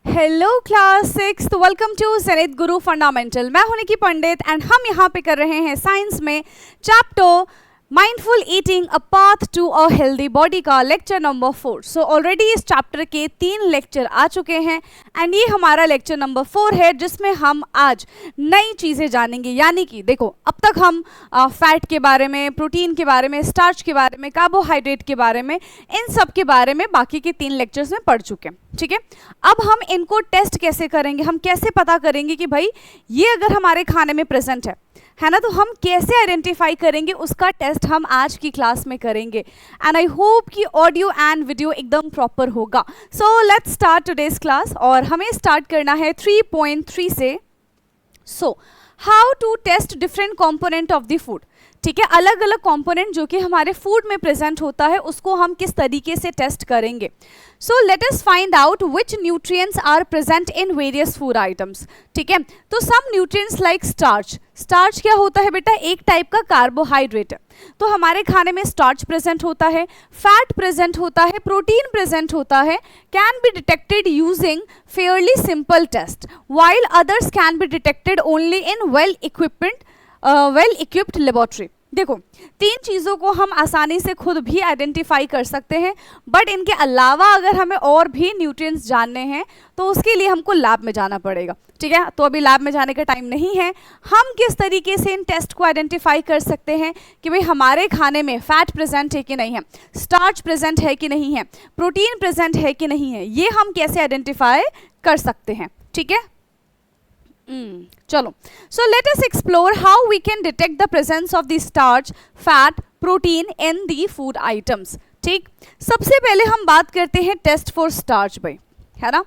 Hello class 6, welcome to Sannihit Guru fundamental. मैं हूं निकी पंडित and हम यहाँ पे कर रहे हैं साइंस में chapter mindful eating a path to a healthy body का लेक्चर नंबर 4। सो ऑलरेडी इस चैप्टर के 3 लेक्चर आ चुके हैं एंड ये हमारा लेक्चर नंबर 4 है जिसमें हम आज नई चीज़ें जानेंगे। यानी कि देखो, अब तक हम फैट के बारे में, प्रोटीन के बारे में, स्टार्च के बारे में, कार्बोहाइड्रेट के बारे में, इन सब के बारे में बाकी के 3 लेक्चर्स में पढ़ चुके हैं। ठीक है, अब हम इनको टेस्ट कैसे करेंगे, हम कैसे पता करेंगे कि भाई ये अगर हमारे खाने में प्रेजेंट है ना, तो हम कैसे आइडेंटिफाई करेंगे, उसका टेस्ट हम आज की क्लास में करेंगे। एंड आई होप कि ऑडियो एंड वीडियो एकदम प्रॉपर होगा। So let's start today's class और हमें स्टार्ट करना है 3.3 से। So how to test different component of the food. ठीक है, अलग अलग कंपोनेंट जो कि हमारे फूड में प्रेजेंट होता है उसको हम किस तरीके से टेस्ट करेंगे। So let us find out which nutrients are present in various food items. ठीक है, तो some nutrients like starch. Starch क्या होता है बेटा? एक टाइप का कार्बोहाइड्रेट है। तो हमारे खाने में स्टार्च प्रेजेंट होता है, फैट प्रेजेंट होता है, प्रोटीन प्रेजेंट होता है, can be detected using fairly simple test, while others can be detected only in well equipped laboratory। देखो, 3 चीज़ों को हम आसानी से खुद भी आइडेंटिफाई कर सकते हैं, बट इनके अलावा अगर हमें और भी न्यूट्रिएंट्स जानने हैं तो उसके लिए हमको लैब में जाना पड़ेगा। ठीक है, तो अभी लैब में जाने का टाइम नहीं है। हम किस तरीके से इन टेस्ट को आइडेंटिफाई कर सकते हैं कि भाई हमारे खाने में फैट प्रेजेंट है कि नहीं है, स्टार्च प्रेजेंट है कि नहीं है, प्रोटीन प्रेजेंट है कि नहीं है, ये हम कैसे आइडेंटिफाई कर सकते हैं। ठीक है, चलो, so let us explore how we can detect the presence of the starch, fat, protein in the food items. ठीक, सबसे पहले हम बात करते हैं टेस्ट फॉर स्टार्च भाई, है ना,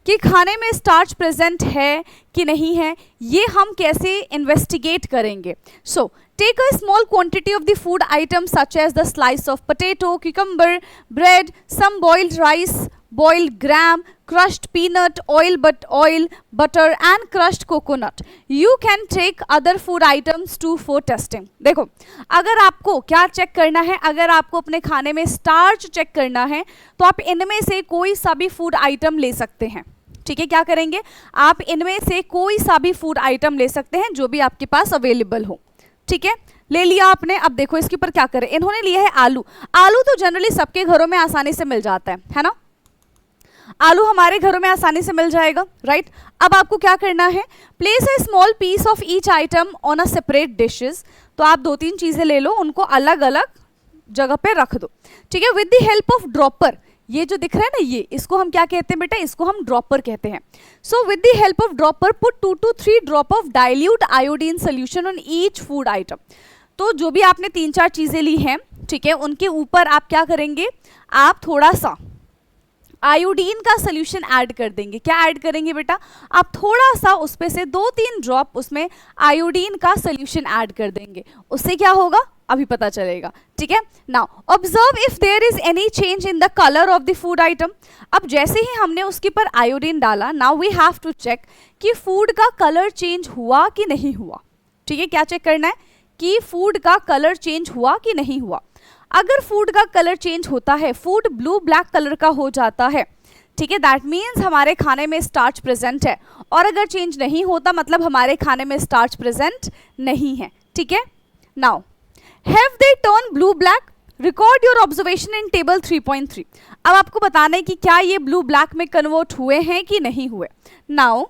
कि खाने में स्टार्च प्रेजेंट है कि नहीं है, ये हम कैसे इन्वेस्टिगेट करेंगे। सो take a small quantity of the food items such as the slice of potato, cucumber, bread, some boiled rice, boiled gram, crushed peanut, oil, butter and crushed coconut. You can take other food items too for testing. देखो, अगर आपको क्या check करना है, अगर आपको अपने खाने में स्टार्च चेक करना है तो आप इनमें से कोई सा भी फूड आइटम ले सकते हैं। ठीक है, क्या करेंगे आप? इनमें से कोई सा भी फूड आइटम ले सकते हैं जो भी आपके पास अवेलेबल हो। ठीक है, ले लिया आपने। अब देखो इसके ऊपर क्या करें, इन्होंने लिया है आलू। आलू तो जनरली सबके घरों में आसानी से मिल जाता है ना, आलू हमारे घरों में आसानी से मिल जाएगा, राइट। अब आपको क्या करना है, place a small piece of each item on a separate dishes. तो आप 2-3 चीजें ले लो, उनको अलग अलग जगह पे रख दो। ठीक है, with the help of dropper. ये जो दिख रहा है ना, ये इसको हम क्या कहते हैं बेटा? इसको हम ड्रॉपर कहते हैं। So with the help of dropper put 2 to 3 drop of dilute iodine solution on each food item. तो जो भी आपने 3-4 चीजें ली हैं, ठीक है, उनके ऊपर आप क्या करेंगे, आप थोड़ा सा आयोडीन का सोल्यूशन ऐड कर देंगे। क्या ऐड करेंगे बेटा? आप थोड़ा सा उस पे से 2-3 ड्रॉप उसमें आयोडीन का सोल्यूशन ऐड कर देंगे। उससे क्या होगा अभी पता चलेगा। ठीक है, now observe if there is any change in the colour of the food item. अब जैसे ही हमने उसके ऊपर आयोडीन डाला, now we have to check कि फूड का कलर चेंज हुआ कि नहीं हुआ। ठीक है, क्या चेक करना है कि फूड का कलर चेंज हुआ कि नहीं हुआ। अगर फूड का कलर चेंज होता है, फूड ब्लू ब्लैक कलर का हो जाता है, ठीक है, दैट मीन्स हमारे खाने में स्टार्च प्रेजेंट है। और अगर चेंज नहीं होता मतलब हमारे खाने में स्टार्च प्रेजेंट नहीं है। ठीक है, now have they turn blue black, record your observation in table 3.3। अब आपको बताना है कि क्या ये ब्लू ब्लैक में कन्वर्ट हुए हैं कि नहीं हुए। Now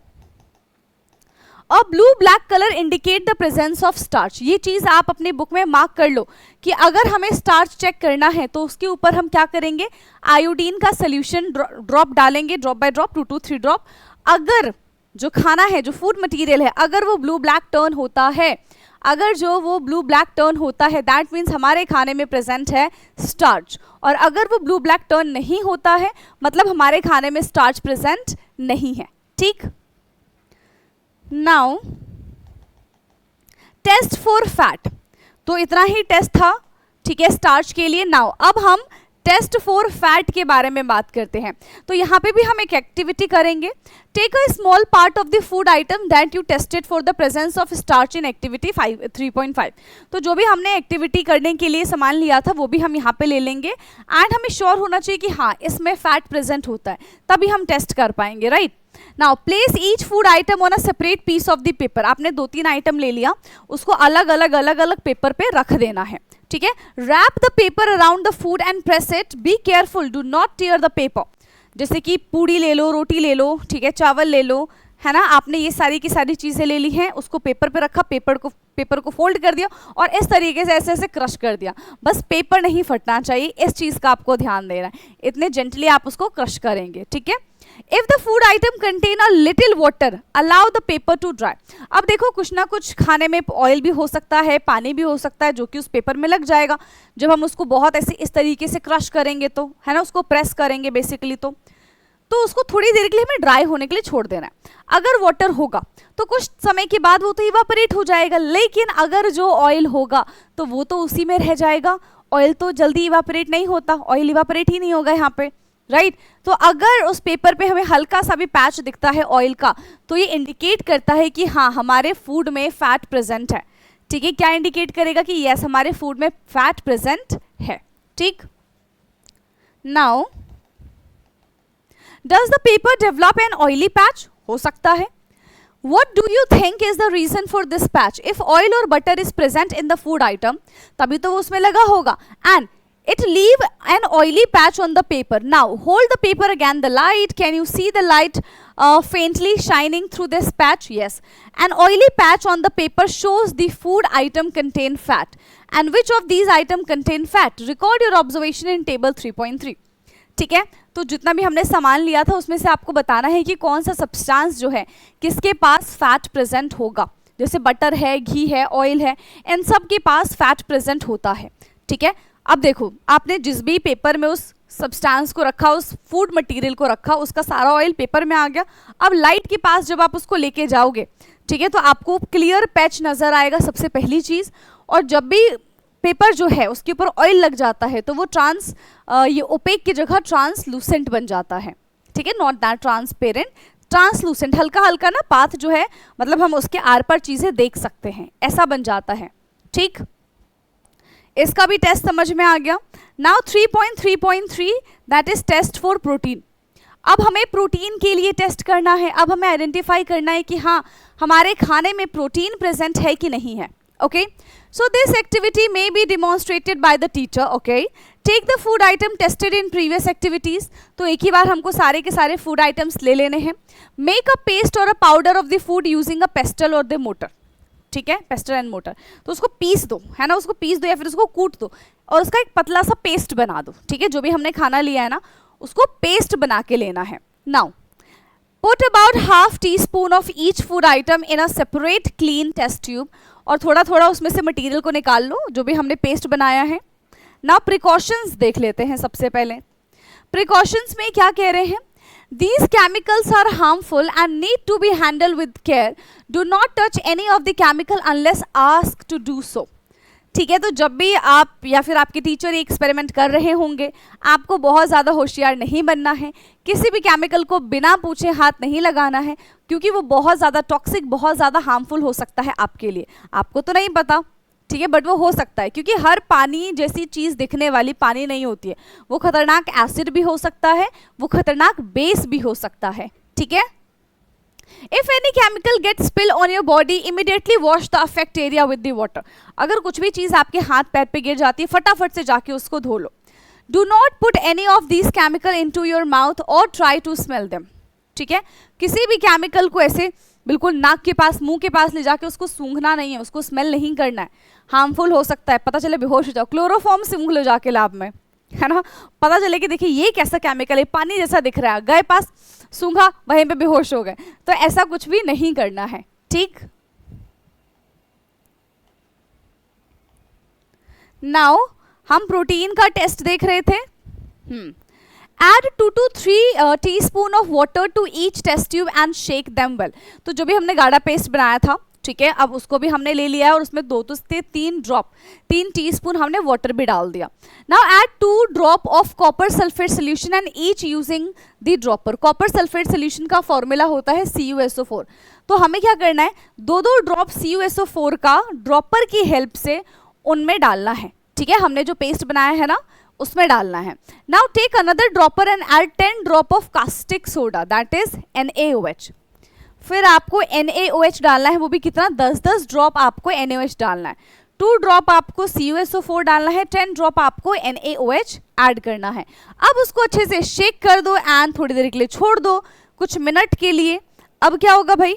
a blue black colour indicate the presence of starch. ये चीज आप अपने बुक में मार्क कर लो कि अगर हमें स्टार्च चेक करना है तो उसके ऊपर हम क्या करेंगे, आयोडीन का सोल्यूशन ड्रॉप डालेंगे, drop by drop, 2 to 3 drop. अगर जो खाना है, जो फूड मटेरियल है, अगर वो ब्लू ब्लैक टर्न होता है, अगर जो वो ब्लू ब्लैक टर्न होता है, दैट मीन्स हमारे खाने में प्रेजेंट है स्टार्च। और अगर वो ब्लू ब्लैक टर्न नहीं होता है मतलब हमारे खाने में स्टार्च प्रेजेंट नहीं है। ठीक, नाउ टेस्ट फॉर फैट। तो इतना ही टेस्ट था, ठीक है, स्टार्च के लिए। नाउ अब हम टेस्ट फॉर फैट के बारे में बात करते हैं। तो यहाँ पे भी हम एक एक्टिविटी करेंगे। Take a small part of the food item that you tested for the presence of starch in activity 3.5। तो जो भी हमने एक्टिविटी करने के लिए सामान लिया था वो भी हम यहाँ पे ले लेंगे, एंड हमें श्योर होना चाहिए कि हाँ इसमें फैट प्रेजेंट होता है, तभी हम टेस्ट कर पाएंगे, right. Now place each food item on a separate piece of the paper. आपने 2-3 आइटम ले लिया, उसको अलग अलग पेपर पे रख देना है, ठीक है। Wrap the paper around the food and press it, be careful, do not tier the paper. जैसे कि पूड़ी ले लो, रोटी ले लो, ठीक है, चावल ले लो, है ना, आपने ये सारी की सारी चीज़ें ले ली हैं, उसको पेपर पे रखा, पेपर को फोल्ड कर दिया और इस तरीके से ऐसे ऐसे क्रश कर दिया। बस पेपर नहीं फटना चाहिए, इस चीज़ का आपको ध्यान देना है। इतने जेंटली आप उसको क्रश करेंगे, ठीक है। If the food atom contain a little water, allow the paper two dry. अब देखो कुछ ना कुछ खाने में ऑयल भी हो सकता है, पानी भी हो सकता है, जो कि उस पेपर में लग जाएगा जब हम उसको बहुत ऐसे इस तरीके से क्रश करेंगे, तो है ना, उसको प्रेस करेंगे बेसिकली, तो उसको थोड़ी देर के लिए हमें ड्राई होने के लिए छोड़ देना है। अगर वाटर होगा तो कुछ समय के बाद वो तो इवापोरेट हो जाएगा, लेकिन अगर जो ऑयल होगा तो वो तो उसी में रह जाएगा। ऑयल तो जल्दी इवापोरेट नहीं होता, ऑयल इवापोरेट ही नहीं होगा यहाँ पे, राइट। तो अगर उस पेपर पे हमें हल्का सा भी पैच दिखता है ऑयल का, तो ये इंडिकेट करता है कि हाँ हमारे फूड में फैट प्रेजेंट है, ठीक है। क्या इंडिकेट करेगा कि यस हमारे फूड में फैट प्रेजेंट है, ठीक। Now does the paper develop an oily patch? हो सकता है। What do you think is the reason for this patch? If oil or butter is present in the food item, तभी तो वो उसमें लगा होगा, and it leave an oily patch on the paper. Now hold the paper again the light. Can you see the light faintly shining through this patch? Yes. An oily patch on the paper shows the food item contain fat. And which of these item contain fat? Record your observation in table 3.3. ठीक है, तो जितना भी हमने सामान लिया था उसमें से आपको बताना है कि कौन सा सब्सटेंस जो है किसके पास फैट प्रेजेंट होगा। जैसे बटर है, घी है, ऑयल है, इन सब के पास फैट प्रेजेंट होता है, ठीक है। अब देखो आपने जिस भी पेपर में उस सब्सटेंस को रखा, उस फूड मटेरियल को रखा, उसका सारा ऑयल पेपर में आ गया। अब लाइट के पास जब आप उसको लेके जाओगे, ठीक है, तो आपको क्लियर पैच नजर आएगा सबसे पहली चीज़। और जब भी पेपर जो है उसके ऊपर ऑयल लग जाता है तो वो ये ओपेक की जगह ट्रांसलूसेंट बन जाता है, ठीक है, नॉट दैट ट्रांसपेरेंट, ट्रांसलूसेंट, हल्का हल्का ना पाथ जो है, मतलब हम उसके आर पार चीज़ें देख सकते हैं, ऐसा बन जाता है, ठीक। इसका भी टेस्ट समझ में आ गया। Now 3.3.3 that is test for protein. अब हमें प्रोटीन के लिए टेस्ट करना है। अब हमें आइडेंटिफाई करना है कि हाँ हमारे खाने में प्रोटीन प्रेजेंट है कि नहीं है, okay. So this activity may be demonstrated by the teacher, okay? Take the food item tested in previous activities. तो एक ही बार हमको सारे के सारे food items ले लेने हैं। Make a paste or a powder of the food using a pestle or the mortar. ठीक है, pestle and mortar. तो उसको पीस दो, है ना, उसको पीस दो या फिर उसको कूट दो और उसका एक पतला सा पेस्ट बना दो, ठीक है। जो भी हमने खाना लिया है ना उसको पेस्ट बना के लेना है। Now put about half teaspoon of each food item in a separate clean test tube. और थोड़ा थोड़ा उसमें से मटेरियल को निकाल लो जो भी हमने पेस्ट बनाया है। नाउ प्रिकॉशंस देख लेते हैं। सबसे पहले प्रिकॉशंस में क्या कह रहे हैं, these chemicals are harmful and need to be handle with care, do not touch any of the chemical unless ask to do so. ठीक है, तो जब भी आप या फिर आपके टीचर ये एक्सपेरिमेंट कर रहे होंगे, आपको बहुत ज़्यादा होशियार नहीं बनना है, किसी भी केमिकल को बिना पूछे हाथ नहीं लगाना है, क्योंकि वो बहुत ज़्यादा टॉक्सिक, बहुत ज़्यादा हार्मफुल हो सकता है आपके लिए। आपको तो नहीं पता, ठीक है, बट वो हो सकता है, क्योंकि हर पानी जैसी चीज़ दिखने वाली पानी नहीं होती है। वो खतरनाक एसिड भी हो सकता है, वो खतरनाक बेस भी हो सकता है, ठीक है। If any chemical gets spill on your body, immediately wash the affect area with the water. अगर कुछ भी चीज़ आपके हाथ पैर पे गिर जाती है, फटाफट से जाके उसको धो लो। Do not put any of these chemical into your mouth or try to smell them. ठीक है, किसी भी केमिकल को ऐसे बिल्कुल नाक के पास, मुंह के पास ले जाके उसको सूंघना नहीं है, उसको स्मेल नहीं करना है, हार्मफुल हो सकता है। पता चले बेहोश हो जाओ, क्लोरोफॉर्म सूंघ लो जाके लैब में, है ना, पता चले कि देखिए ये कैसा केमिकल है, पानी जैसा दिख रहा है, गए पास सूंघा, वहीं पे बेहोश हो गए। तो ऐसा कुछ भी नहीं करना है, ठीक। नाउ हम प्रोटीन का टेस्ट देख रहे थे। Add 2 to 3 teaspoon of water to each test tube and shake them well. तो जो भी हमने गाढ़ा पेस्ट बनाया था ठीक है, अब उसको भी हमने ले लिया है और उसमें 2 तो 3 ड्रॉप 3 टीस्पून हमने वाटर भी डाल दिया। Now add 2 drop of copper sulphate solution and each using the dropper. Copper sulphate solution का फॉर्मूला होता है CuSO4। तो हमें क्या करना है, 2-2 ड्रॉप CuSO4 का ड्रॉपर की हेल्प से उनमें डालना है। ठीक है, हमने जो पेस्ट बनाया है ना उसमें डालना है। Now take another dropper and add 10 drop of caustic soda that is NaOH। फिर आपको NaOH डालना है, वो भी कितना, 10-10 ड्रॉप आपको NaOH डालना है। 2 ड्रॉप आपको CuSO4 डालना है, 10 ड्रॉप आपको NaOH ऐड करना है। अब उसको अच्छे से शेक कर दो एंड थोड़ी देर के लिए छोड़ दो, कुछ मिनट के लिए। अब क्या होगा भाई,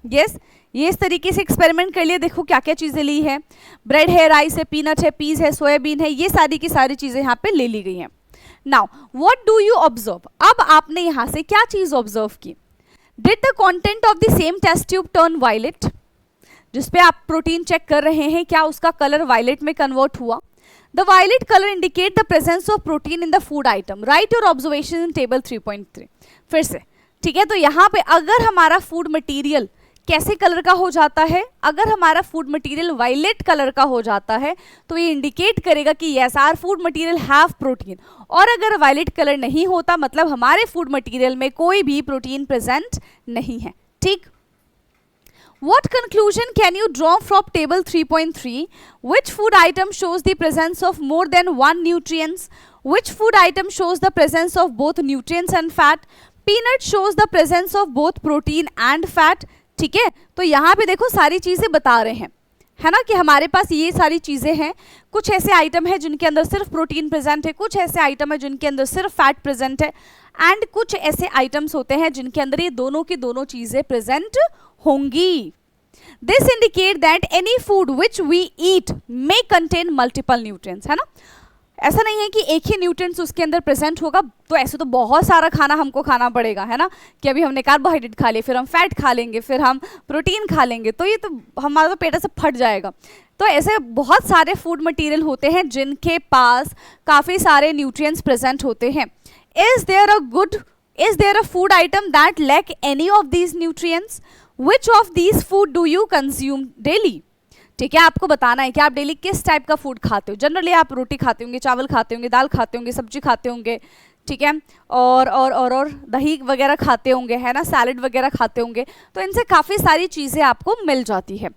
यस ये इस तरीके से एक्सपेरिमेंट कर लिए। देखो क्या क्या चीज़ें ली है, ब्रेड है, राइस है, पीनट है, पीस है, सोयाबीन है, ये सारी की सारी चीज़ें यहाँ पे ले ली गई हैं। Now what do you observe, अब आपने यहाँ से क्या चीज़ ऑब्जर्व की, did the content of the same test tube turn violet, जिसपे आप प्रोटीन चेक कर रहे हैं, क्या उसका कलर वायलेट में कन्वर्ट हुआ। The violet colour indicate the presence of protein in the food item, right your observation in table 3.3। फिर से ठीक है, तो यहाँ पे अगर हमारा फूड मटीरियल कैसे कलर का हो जाता है, अगर हमारा फूड मटेरियल वायलेट कलर का हो जाता है तो ये इंडिकेट करेगा कि yes our food material have protein, और अगर वायलेट कलर नहीं होता मतलब हमारे फूड मटेरियल में कोई भी प्रोटीन प्रेजेंट नहीं है। ठीक, What conclusion can you draw from table 3.3? Which food item shows the presence of more than one nutrients? Which food item shows the presence of both nutrients and fat? Peanut shows the presence of both protein and fat. ठीक है, तो यहाँ पे देखो सारी चीज़ें बता रहे हैं, है ना, कि हमारे पास ये सारी चीज़ें हैं। कुछ ऐसे आइटम है जिनके अंदर सिर्फ प्रोटीन प्रेजेंट है, कुछ ऐसे आइटम है जिनके अंदर सिर्फ फैट प्रेजेंट है, एंड कुछ ऐसे आइटम्स होते हैं जिनके अंदर ये दोनों की दोनों चीज़ें प्रेजेंट होंगी। This indicate that any food which we eat may contain multiple nutrients, है ना। ऐसा नहीं है कि एक ही न्यूट्रिएंट्स उसके अंदर प्रेजेंट होगा, तो ऐसे तो बहुत सारा खाना हमको खाना पड़ेगा, है ना, कि अभी हमने कार्बोहाइड्रेट खा लिए, फिर हम फैट खा लेंगे, फिर हम प्रोटीन खा लेंगे, तो ये तो हमारा तो पेट से फट जाएगा। तो ऐसे बहुत सारे फूड मटेरियल होते हैं जिनके पास काफ़ी सारे न्यूट्रिएंट्स प्रेजेंट होते हैं। Is there a food item that lack any of these nutrients? Which of these food do you consume daily? ठीक है, आपको बताना है कि आप डेली किस टाइप का फूड खाते हो। जनरली आप रोटी खाते होंगे, चावल खाते होंगे, दाल खाते होंगे, सब्जी खाते होंगे, ठीक है, और दही वगैरह खाते होंगे, है ना, सैलड वगैरह खाते होंगे, तो इनसे काफ़ी सारी चीज़ें आपको मिल जाती है।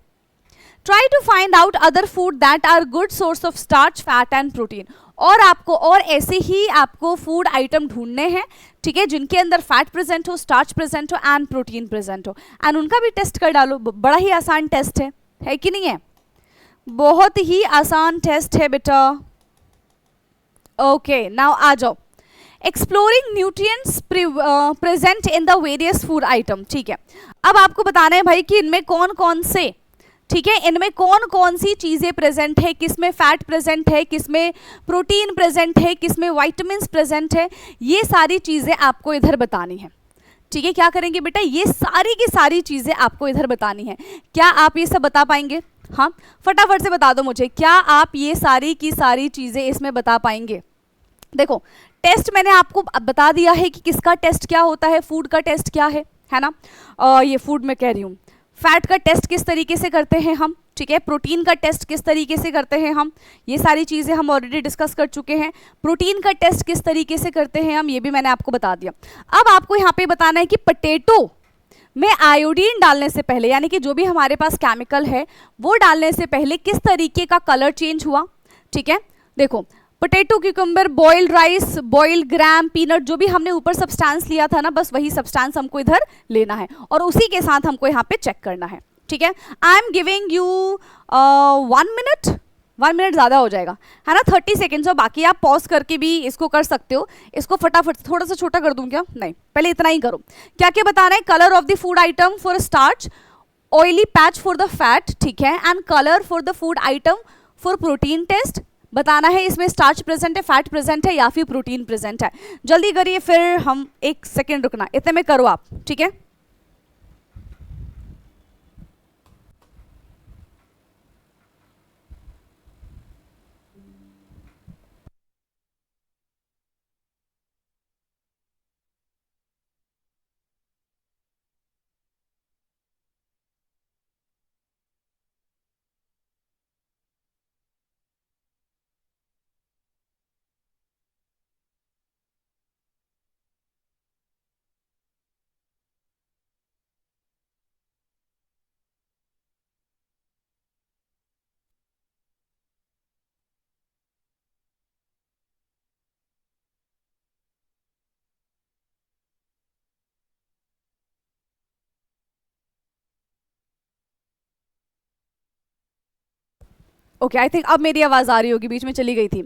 Try to find out other food that are good source of starch, fat and protein. और आपको और ऐसे ही आपको फूड आइटम ढूंढने हैं, ठीक है, जिनके अंदर फैट प्रेजेंट हो, स्टार्च प्रेजेंट हो एंड प्रोटीन प्रेजेंट हो, एंड उनका भी टेस्ट कर डालो। बड़ा ही आसान टेस्ट है कि नहीं है? बहुत ही आसान टेस्ट है बेटा। ओके, नाउ आ जाओ, exploring nutrients present in the various food item. ठीक है, अब आपको बताना है भाई कि इनमें कौन कौन से, ठीक है, इनमें कौन कौन सी चीज़ें प्रेजेंट है, किसमें फैट प्रेजेंट है, किसमें प्रोटीन प्रेजेंट है, किसमें वाइटामिन्स प्रेजेंट है, ये सारी चीज़ें आपको इधर बतानी है। ठीक है, क्या करेंगे बेटा, ये सारी की सारी चीज़ें आपको इधर बतानी है। क्या आप ये सब बता पाएंगे? हाँ, फटाफट से बता दो मुझे, क्या आप ये सारी की सारी चीज़ें इसमें बता पाएंगे? देखो, टेस्ट मैंने आपको बता दिया है कि किसका टेस्ट क्या होता है, फूड का टेस्ट क्या है ना। ये फूड में कह रही हूँ, फैट का टेस्ट किस तरीके से करते हैं हम, ठीक है, प्रोटीन का टेस्ट किस तरीके से करते हैं हम, ये सारी चीज़ें हम ऑलरेडी डिस्कस कर चुके हैं। प्रोटीन का टेस्ट किस तरीके से करते हैं हम, ये भी मैंने आपको बता दिया। अब आपको यहाँ पे बताना है कि पोटैटो में आयोडीन डालने से पहले, यानी कि जो भी हमारे पास केमिकल है वो डालने से पहले किस तरीके का कलर चेंज हुआ। ठीक है, देखो, potato, cucumber, boiled rice, boiled gram, peanut, जो भी हमने ऊपर सब्सटेंस लिया था ना, बस वही सब्सटेंस हमको इधर लेना है और उसी के साथ हमको यहाँ पे चेक करना है। ठीक है, I am giving you 1 minute ज़्यादा हो जाएगा, है ना, 30 सेकेंड्स, और बाकी आप पॉज करके भी इसको कर सकते हो। इसको फटाफट थोड़ा सा छोटा कर दूं क्या? नहीं, पहले इतना ही करो। क्या क्या बताना है? Colour of the food item for starch, oily patch for the fat, ठीक है, and colour for the food item for protein test. बताना है इसमें स्टार्च प्रेजेंट है, फैट प्रेजेंट है या फिर प्रोटीन प्रेजेंट है। जल्दी करिए, फिर हम 1 सेकेंड रुकना, इतने में करो आप, ठीक है। ओके, आई थिंक अब मेरी आवाज आ रही होगी, बीच में चली गई थी।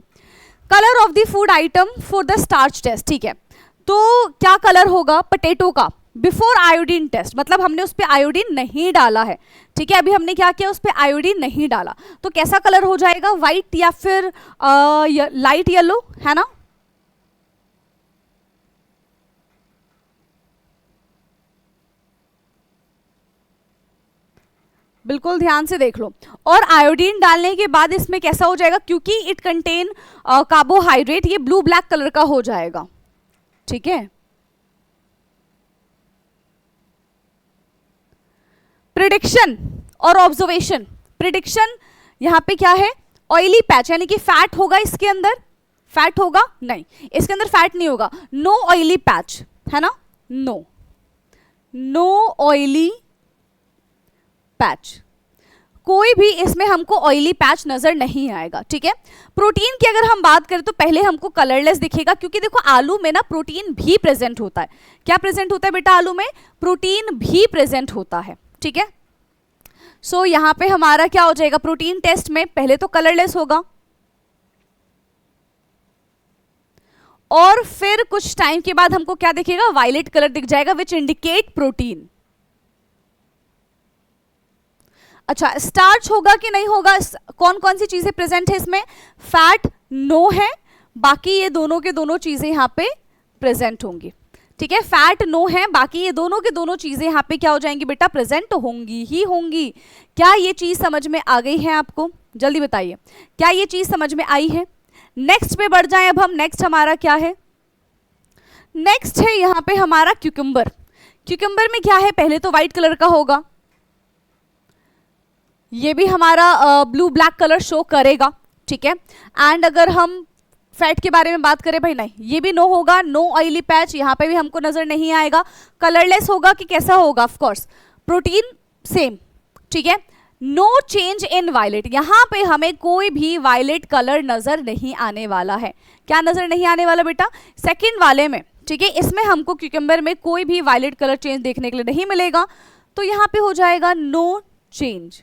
Colour of the food item for the starch test, ठीक है, तो क्या कलर होगा पोटैटो का बिफोर आयोडीन टेस्ट, मतलब हमने उस पर आयोडीन नहीं डाला है, ठीक है, अभी हमने क्या किया, उस पर आयोडीन नहीं डाला, तो कैसा कलर हो जाएगा, व्हाइट या फिर लाइट येलो, है ना। बिल्कुल ध्यान से देख लो। और आयोडीन डालने के बाद इसमें कैसा हो जाएगा, क्योंकि इट कंटेन कार्बोहाइड्रेट, ये ब्लू ब्लैक कलर का हो जाएगा, ठीक है। प्रिडिक्शन और ऑब्जर्वेशन। प्रिडिक्शन यहां पे क्या है, ऑयली पैच, यानी कि फैट होगा इसके अंदर, फैट होगा नहीं, इसके अंदर फैट नहीं होगा, नो ऑयली पैच, है ना, नो ऑयली पैच, कोई भी इसमें हमको ऑयली पैच नजर नहीं आएगा, ठीक है। प्रोटीन की अगर हम बात करें तो पहले हमको कलरलेस दिखेगा, क्योंकि देखो आलू में ना प्रोटीन भी प्रेजेंट होता है। क्या प्रेजेंट होता है बेटा, आलू में प्रोटीन भी प्रेजेंट होता है, ठीक है। सो यहां पे हमारा क्या हो जाएगा, प्रोटीन टेस्ट में पहले तो कलरलेस होगा, और फिर कुछ टाइम के बाद हमको क्या दिखेगा, वायलेट कलर दिख जाएगा, विच इंडिकेट प्रोटीन। अच्छा, स्टार्च होगा कि नहीं होगा, कौन कौन सी चीजें प्रेजेंट है इसमें, फैट नो है, बाकी ये दोनों के दोनों चीजें यहाँ पे प्रेजेंट होंगी, ठीक है। फैट नो है, बाकी ये दोनों के दोनों चीजें यहाँ पे क्या हो जाएंगी बेटा, प्रेजेंट होंगी ही होंगी। क्या ये चीज समझ में आ गई है आपको, जल्दी बताइए, क्या ये चीज समझ में आई है। नेक्स्ट पे बढ़ जाए अब हम, नेक्स्ट हमारा क्या है, नेक्स्ट है यहाँ पे हमारा क्यूकम्बर। क्यूकम्बर में क्या है, पहले तो व्हाइट कलर का होगा, ये भी हमारा ब्लू ब्लैक कलर शो करेगा, ठीक है। एंड अगर हम फैट के बारे में बात करें भाई, नहीं, ये भी नो होगा, नो ऑयली पैच, यहाँ पे भी हमको नजर नहीं आएगा। कलरलेस होगा कि कैसा होगा, ऑफ कोर्स प्रोटीन सेम, ठीक है। नो चेंज इन वायलेट, यहाँ पे हमें कोई भी वायलेट कलर नजर नहीं आने वाला है। क्या नजर नहीं आने वाला बेटा, सेकेंड वाले में, ठीक है, इसमें हमको क्यूकम्बर में कोई भी वायलेट कलर चेंज देखने के लिए नहीं मिलेगा, तो यहाँ पे हो जाएगा नो चेंज,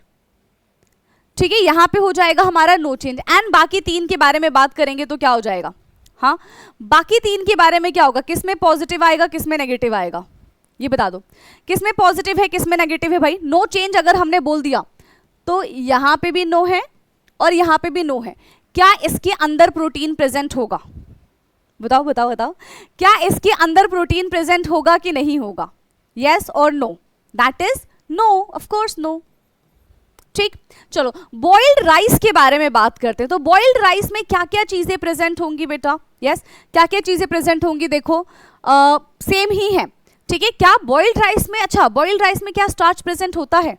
ठीक है, यहां पे हो जाएगा हमारा नो चेंज। एंड बाकी तीन के बारे में बात करेंगे तो क्या हो जाएगा, हाँ, बाकी तीन के बारे में क्या होगा, किसमें पॉजिटिव आएगा, किसमें नेगेटिव आएगा, ये बता दो, किसमें पॉजिटिव है, किसमें नेगेटिव है भाई। नो चेंज अगर हमने बोल दिया तो यहां पे भी नो है और यहां पे भी नो है। क्या इसके अंदर प्रोटीन प्रेजेंट होगा, बताओ बताओ बताओ, क्या इसके अंदर प्रोटीन प्रेजेंट होगा कि नहीं होगा, यस और no, that is no, of course no, ठीक। चलो बॉइल्ड राइस के बारे में बात करते हैं, तो बॉइल्ड राइस में क्या क्या चीजें प्रेजेंट होंगी बेटा, यस, क्या क्या चीजें प्रेजेंट होंगी, देखो सेम ही है, ठीक है। क्या बॉइल्ड राइस में, अच्छा बॉइल्ड राइस में क्या स्टार्च प्रेजेंट होता है,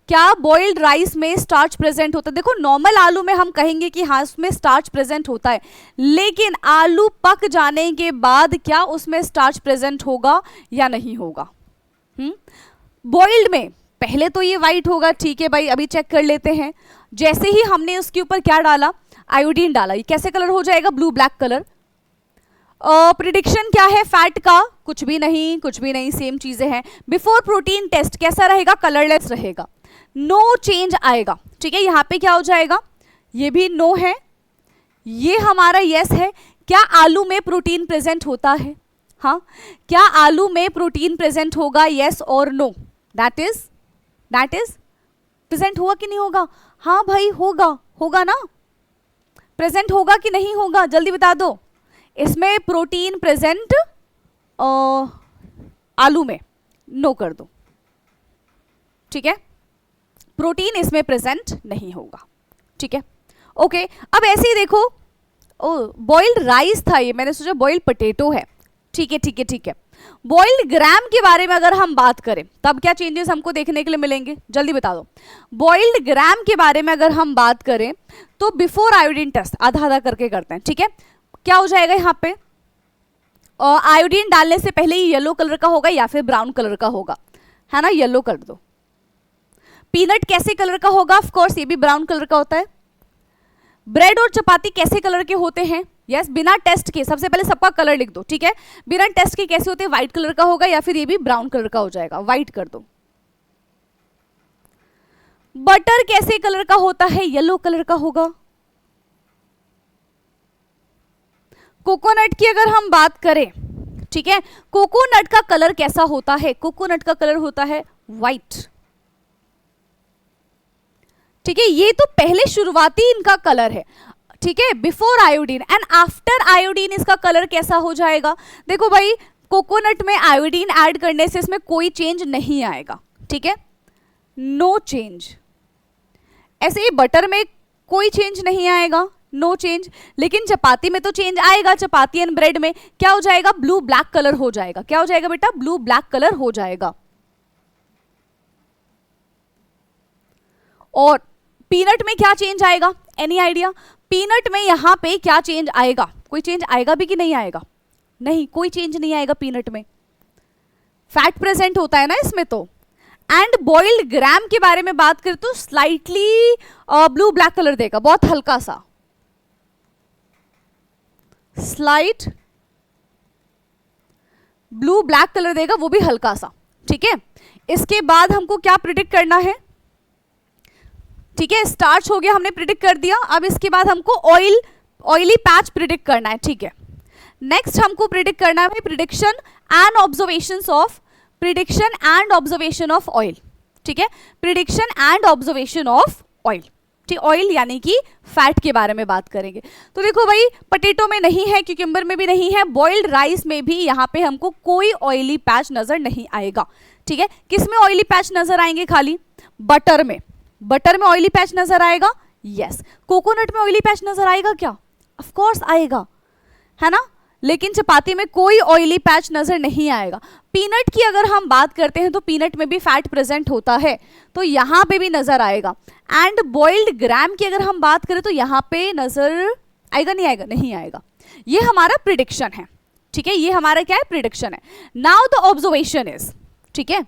क्या बॉइल्ड राइस में स्टार्च प्रेजेंट होता है। देखो नॉर्मल आलू में हम कहेंगे कि हाँ उसमें स्टार्च प्रेजेंट होता है, लेकिन आलू पक जाने के बाद क्या उसमें स्टार्च प्रेजेंट होगा या नहीं होगा। बॉइल्ड में पहले तो ये वाइट होगा, ठीक है भाई, अभी चेक कर लेते हैं। जैसे ही हमने उसके ऊपर क्या डाला, आयोडीन डाला, ये कैसे कलर हो जाएगा, ब्लू ब्लैक कलर। प्रिडिक्शन क्या है फैट का, कुछ भी नहीं, कुछ भी नहीं, सेम चीजें हैं। बिफोर प्रोटीन टेस्ट कैसा रहेगा, कलरलेस रहेगा, नो चेंज आएगा, ठीक है। यहाँ पे क्या हो जाएगा, ये भी नो है, ये हमारा यस है। क्या आलू में प्रोटीन प्रेजेंट होता है, हाँ, क्या आलू में प्रोटीन प्रेजेंट होगा, यस और नो, दैट इज प्रेजेंट होगा कि नहीं होगा, हाँ भाई होगा, होगा ना, प्रेजेंट होगा कि नहीं होगा, जल्दी बता दो। इसमें प्रोटीन प्रेजेंट आलू में, नो कर दो, ठीक है, प्रोटीन इसमें प्रेजेंट नहीं होगा, ठीक है, ओके। अब ऐसे ही देखो, बॉइल्ड राइस था ये, मैंने सोचा बॉइल्ड पोटैटो है, ठीक है ठीक है ठीक है। बॉइल्ड ग्राम के बारे में अगर हम बात करें तब क्या चेंजेस हमको देखने के लिए मिलेंगे, जल्दी बता दो। बॉइल्ड ग्राम के बारे में अगर हम बात करें तो बिफोर आयोडीन टेस्ट आधा आधा करके करते हैं, ठीक है। क्या हो जाएगा यहाँ पे, आयोडीन डालने से पहले ही येलो कलर का होगा या फिर ब्राउन कलर का होगा, है ना, येलो कर दो। पीनट कैसे कलर का होगा, ऑफ कोर्स ये भी ब्राउन कलर का होता है। ब्रेड और चपाती कैसे कलर के होते हैं, यस, बिना टेस्ट के, सबसे पहले सबका कलर लिख दो, ठीक है। बिना टेस्ट के कैसे होते हैं, व्हाइट कलर का होगा या फिर ये भी ब्राउन कलर का हो जाएगा, व्हाइट कर दो। बटर कैसे कलर का होता है? येलो कलर का होगा। कोकोनट की अगर हम बात करें, ठीक है, कोकोनट का कलर कैसा होता है? कोकोनट का कलर होता है व्हाइट। ठीक है, ये तो पहले शुरुआती इनका कलर है, ठीक है, before iodine. And after iodine इसका कलर कैसा हो जाएगा? देखो भाई, कोकोनट में आयोडीन ऐड करने से इसमें कोई चेंज नहीं आएगा, ठीक है, नो चेंज। ऐसे ही बटर में कोई चेंज नहीं आएगा, नो चेंज। लेकिन चपाती में तो चेंज आएगा। चपाती एंड ब्रेड में क्या हो जाएगा? ब्लू ब्लैक कलर हो जाएगा। क्या हो जाएगा बेटा? ब्लू ब्लैक कलर हो जाएगा। और पीनट में क्या चेंज आएगा? Any idea? पीनट में यहां पे क्या चेंज आएगा? कोई चेंज आएगा भी कि नहीं आएगा? नहीं, कोई चेंज नहीं आएगा पीनट में। फैट प्रेजेंट होता है ना इसमें तो। एंड बॉइल्ड ग्राम के बारे में बात करें तो स्लाइटली ब्लू ब्लैक कलर देगा, बहुत हल्का सा, स्लाइट ब्लू ब्लैक कलर देगा, वो भी हल्का सा, ठीक है। इसके बाद हमको क्या प्रिडिक्ट करना है? ठीक है, स्टार्च हो गया, हमने प्रिडिक्ट कर दिया। अब इसके बाद हमको ऑयली पैच प्रिडिक्ट करना है, ठीक है। नेक्स्ट हमको प्रिडिक्ट करना है prediction and observation of oil, ठीक है, prediction and observation of oil, ठीक। ऑयल यानी कि फैट के बारे में बात करेंगे। तो देखो भाई, पटेटो में नहीं है, क्यूकम्बर में भी नहीं है, बॉइल्ड राइस में भी यहाँ पे हमको कोई ऑयली पैच नजर नहीं आएगा, ठीक है। किस में ऑयली पैच नजर आएंगे? खाली बटर में। बटर में ऑयली पैच नजर आएगा, यस। कोकोनट में ऑयली पैच नजर आएगा क्या? ऑफ कोर्स आएगा, है ना। लेकिन चपाती में कोई ऑयली पैच नजर नहीं आएगा। पीनट की अगर हम बात करते हैं तो पीनट में भी फैट प्रेजेंट होता है, तो यहाँ पे भी नजर आएगा। एंड बॉइल्ड ग्राम की अगर हम बात करें तो यहाँ पे नजर आएगा, नहीं आएगा? नहीं आएगा। ये हमारा प्रिडिक्शन है, ठीक है, ये हमारा क्या है? प्रिडिक्शन है। नाउ द ऑब्जर्वेशन इज, ठीक है,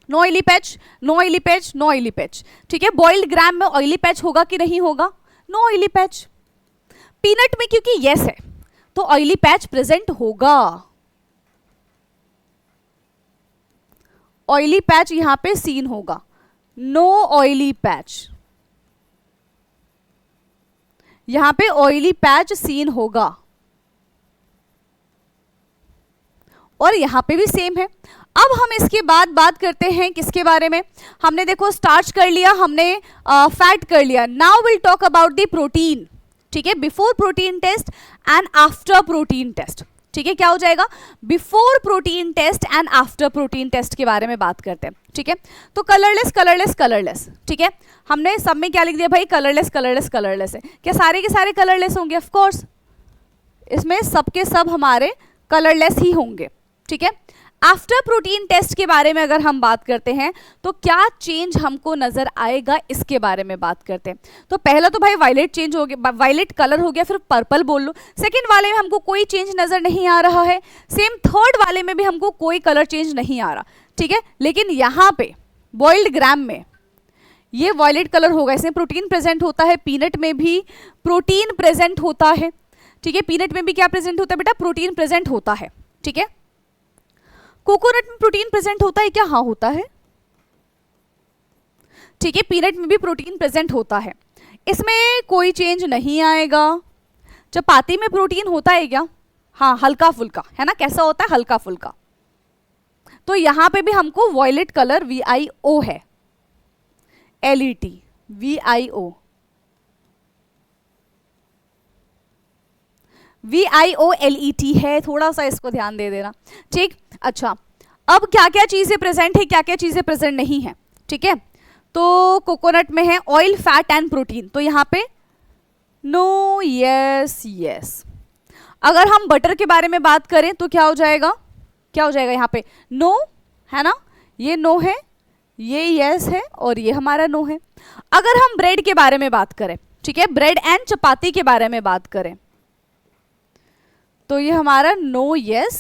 no oily patch, no oily patch, no oily patch, ठीक है। बॉइल्ड ग्राम में ऑयली पैच होगा कि नहीं होगा? No oily patch. पीनट में क्योंकि यस है तो ऑयली पैच प्रेजेंट होगा। ऑयली पैच यहां पे सीन होगा, नो ऑयली पैच, यहां पे ऑयली पैच सीन होगा। और यहां पे भी सेम है। अब हम इसके बाद बात करते हैं किसके बारे में? हमने देखो स्टार्च कर लिया, हमने फैट कर लिया। Now will talk about the protein, ठीक है, before protein test and after protein test, ठीक है। क्या हो जाएगा? Before protein test and after protein test के बारे में बात करते हैं, ठीक है। तो कलरलेस कलरलेस कलरलेस, ठीक है, हमने सब में क्या लिख दिया भाई? कलरलेस कलरलेस कलरलेस है। क्या सारे के सारे कलरलेस होंगे? ऑफ कोर्स, इसमें सबके सब हमारे कलरलेस ही होंगे, ठीक है। आफ्टर प्रोटीन टेस्ट के बारे में अगर हम बात करते हैं तो क्या चेंज हमको नजर आएगा, इसके बारे में बात करते हैं। तो पहला तो भाई वायलेट चेंज हो गया, वायलेट कलर हो गया, फिर पर्पल बोल लो। सेकंड वाले में हमको कोई चेंज नजर नहीं आ रहा है। सेम थर्ड वाले में भी हमको कोई कलर चेंज नहीं आ रहा, ठीक है। लेकिन यहाँ पे बॉइल्ड ग्राम में ये वायलेट कलर होगा, इसमें प्रोटीन प्रेजेंट होता है। पीनट में भी प्रोटीन प्रेजेंट होता है, ठीक है। पीनट में भी क्या प्रेजेंट होता है बेटा? प्रोटीन प्रेजेंट होता है, ठीक है। कोकोनट में प्रोटीन प्रेजेंट होता है क्या? हाँ होता है, ठीक है। पीनट में भी प्रोटीन प्रेजेंट होता है, इसमें कोई चेंज नहीं आएगा। चपाती में प्रोटीन होता है क्या? हाँ, हल्का फुल्का, है ना। कैसा होता है? हल्का फुल्का। तो यहां पे भी हमको वॉयलेट कलर VIO है, LET VIO VIOLET है, थोड़ा सा इसको ध्यान दे देना, ठीक। अच्छा, अब क्या क्या चीजें प्रेजेंट है, क्या क्या चीजें प्रेजेंट नहीं है, ठीक है। तो कोकोनट में है ऑयल, फैट एंड प्रोटीन, तो यहाँ पे नो, यस यस। अगर हम बटर के बारे में बात करें तो क्या हो जाएगा? क्या हो जाएगा यहाँ पे? नो, है ना, ये नो है, ये यस है, और ये हमारा नो है। अगर हम ब्रेड के बारे में बात करें, ठीक है, ब्रेड एंड चपाती के बारे में बात करें तो ये हमारा no yes,